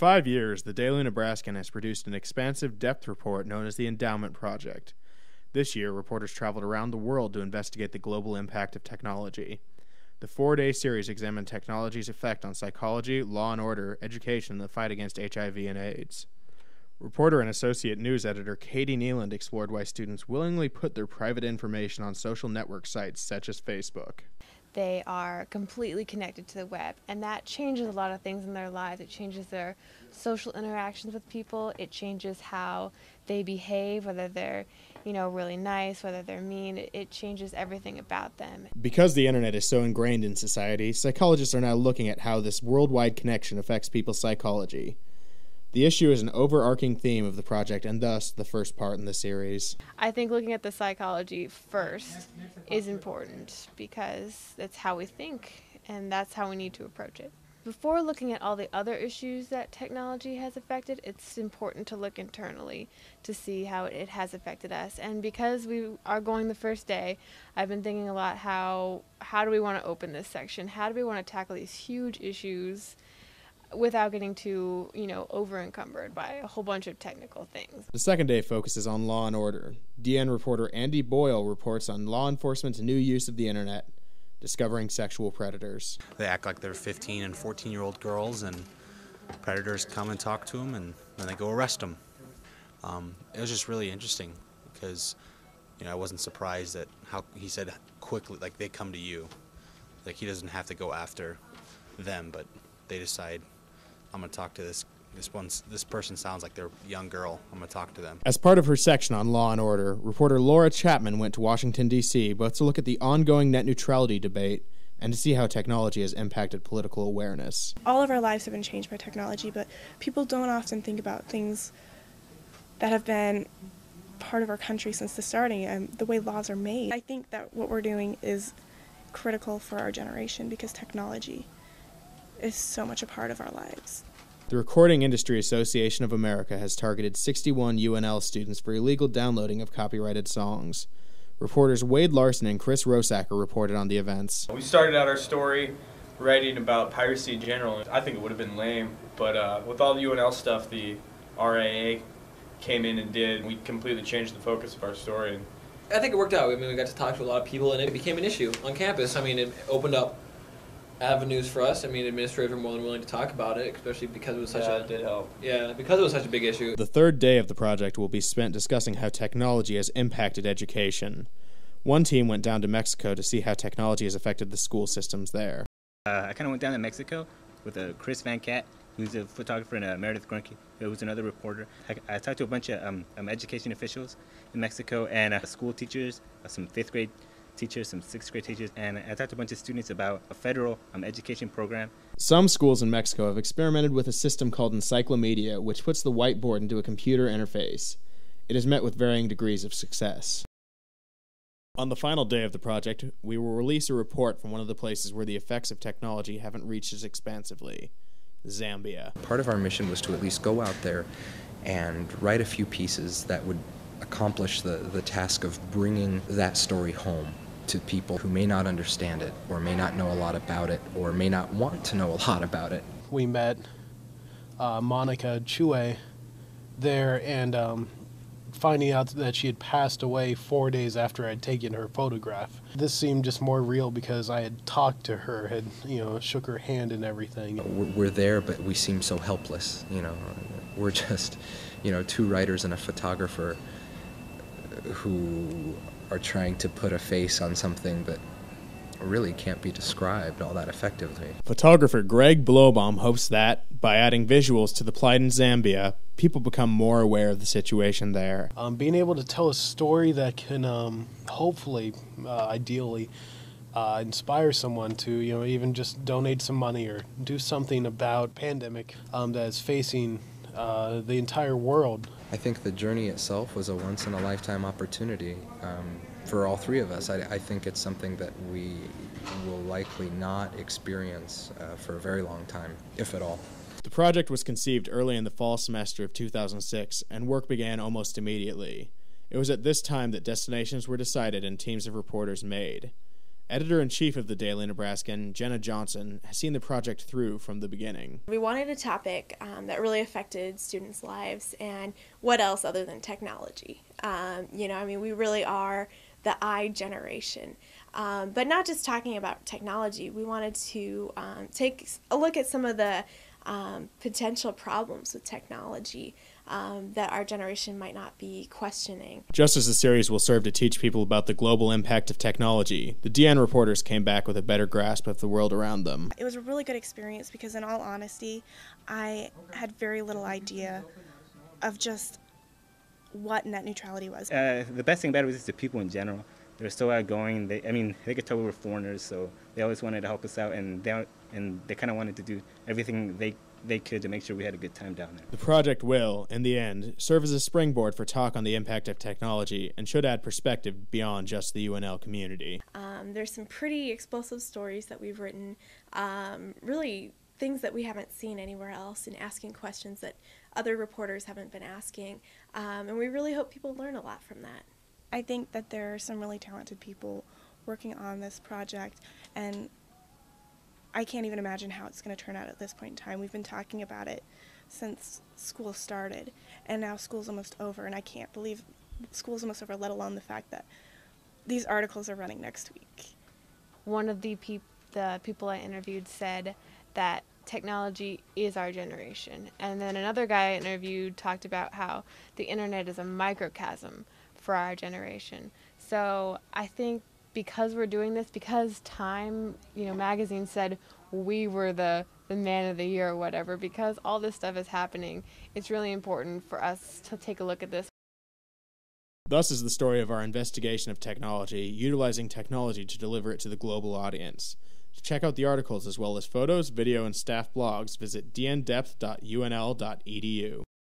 5 years, the Daily Nebraskan has produced an expansive depth report known as the Endowment Project. This year, reporters traveled around the world to investigate the global impact of technology. The 4-day series examined technology's effect on psychology, law and order, education, and the fight against HIV and AIDS. Reporter and associate news editor Katie Nealand explored why students willingly put their private information on social network sites such as Facebook. They are completely connected to the web, and that changes a lot of things in their lives. It changes their social interactions with people. It changes how they behave, whether they're, really nice, whether they're mean. It changes everything about them. Because the internet is so ingrained in society, psychologists are now looking at how this worldwide connection affects people's psychology. The issue is an overarching theme of the project and thus the first part in the series. I think looking at the psychology first is important because that's how we think and that's how we need to approach it. Before looking at all the other issues that technology has affected, it's important to look internally to see how it has affected us. And because we are going the first day, I've been thinking a lot how do we want to open this section? How do we want to tackle these huge issues without getting too, over-encumbered by a whole bunch of technical things. The second day focuses on law and order. DN reporter Andy Boyle reports on law enforcement's new use of the internet, discovering sexual predators. They act like they're 15 and 14-year-old girls, and predators come and talk to them, and then they go arrest them. It was just really interesting because, I wasn't surprised at how he said quickly, like they come to you. Like he doesn't have to go after them, but they decide, I'm going to talk to this person sounds like they're a young girl. I'm going to talk to them. As part of her section on law and order, reporter Laura Chapman went to Washington, D.C., both to look at the ongoing net neutrality debate and to see how technology has impacted political awareness. All of our lives have been changed by technology, but people don't often think about things that have been part of our country since the starting and the way laws are made. I think that what we're doing is critical for our generation because technology is so much a part of our lives. The Recording Industry Association of America has targeted 61 UNL students for illegal downloading of copyrighted songs. Reporters Wade Larson and Chris Rosacker reported on the events. We started out our story writing about piracy in general. I think it would have been lame, but with all the UNL stuff, the RAA came in and did. We completely changed the focus of our story. I think it worked out. We got to talk to a lot of people, and it became an issue on campus. It opened up avenues for us. Administrators were more than willing to talk about it, especially because it was such it did help. Yeah, because it was such a big issue. The third day of the project will be spent discussing how technology has impacted education. One team went down to Mexico to see how technology has affected the school systems there. I kind of went down to Mexico with Chris Van Cat, who's a photographer, and Meredith Grunke, who's another reporter. I talked to a bunch of education officials in Mexico and school teachers, some 5th grade teachers, some 6th grade teachers, and I talked to a bunch of students about a federal education program. Some schools in Mexico have experimented with a system called Encyclomedia, which puts the whiteboard into a computer interface. It has met with varying degrees of success. On the final day of the project, we will release a report from one of the places where the effects of technology haven't reached as expansively, Zambia. Part of our mission was to at least go out there and write a few pieces that would accomplish the task of bringing that story home to people who may not understand it or may not know a lot about it or may not want to know a lot about it. We met Monica Chue there, and finding out that she had passed away 4 days after I'd taken her photograph. This seemed just more real because I had talked to her, had shook her hand and everything. We're there, but we seem so helpless. We're just 2 writers and a photographer who are trying to put a face on something that really can't be described all that effectively. Photographer Greg Blobom hopes that, by adding visuals to the plight in Zambia, people become more aware of the situation there. Being able to tell a story that can hopefully, ideally, inspire someone to, even just donate some money or do something about pandemic that is facing the entire world. I think the journey itself was a once-in-a-lifetime opportunity for all 3 of us. I think it's something that we will likely not experience for a very long time, if at all. The project was conceived early in the fall semester of 2006, and work began almost immediately. It was at this time that destinations were decided and teams of reporters made. Editor-in-chief of the Daily Nebraskan, Jenna Johnson, has seen the project through from the beginning. We wanted a topic that really affected students' lives, and what else other than technology. We really are the I generation. But not just talking about technology, we wanted to take a look at some of the potential problems with technology that our generation might not be questioning. Just as the series will serve to teach people about the global impact of technology, the DN reporters came back with a better grasp of the world around them. It was a really good experience because, in all honesty, I had very little idea of just what net neutrality was. The best thing about it was just the people in general. They were so outgoing. They could tell we were foreigners, so they always wanted to help us out, and they kind of wanted to do everything they could to make sure we had a good time down there. The project will, in the end, serve as a springboard for talk on the impact of technology and should add perspective beyond just the UNL community. There's some pretty explosive stories that we've written, really things that we haven't seen anywhere else, and asking questions that other reporters haven't been asking, and we really hope people learn a lot from that. I think that there are some really talented people working on this project, and I can't even imagine how it's going to turn out at this point in time. We've been talking about it since school started, and now school's almost over, and I can't believe school's almost over, let alone the fact that these articles are running next week. One of the people I interviewed said that technology is our generation. And then another guy I interviewed talked about how the internet is a microcosm for our generation. So I think because we're doing this, because Time, magazine said we were the man of the year or whatever, because all this stuff is happening, it's really important for us to take a look at this. Thus is the story of our investigation of technology, utilizing technology to deliver it to the global audience. To check out the articles as well as photos, video, and staff blogs, visit dndepth.unl.edu.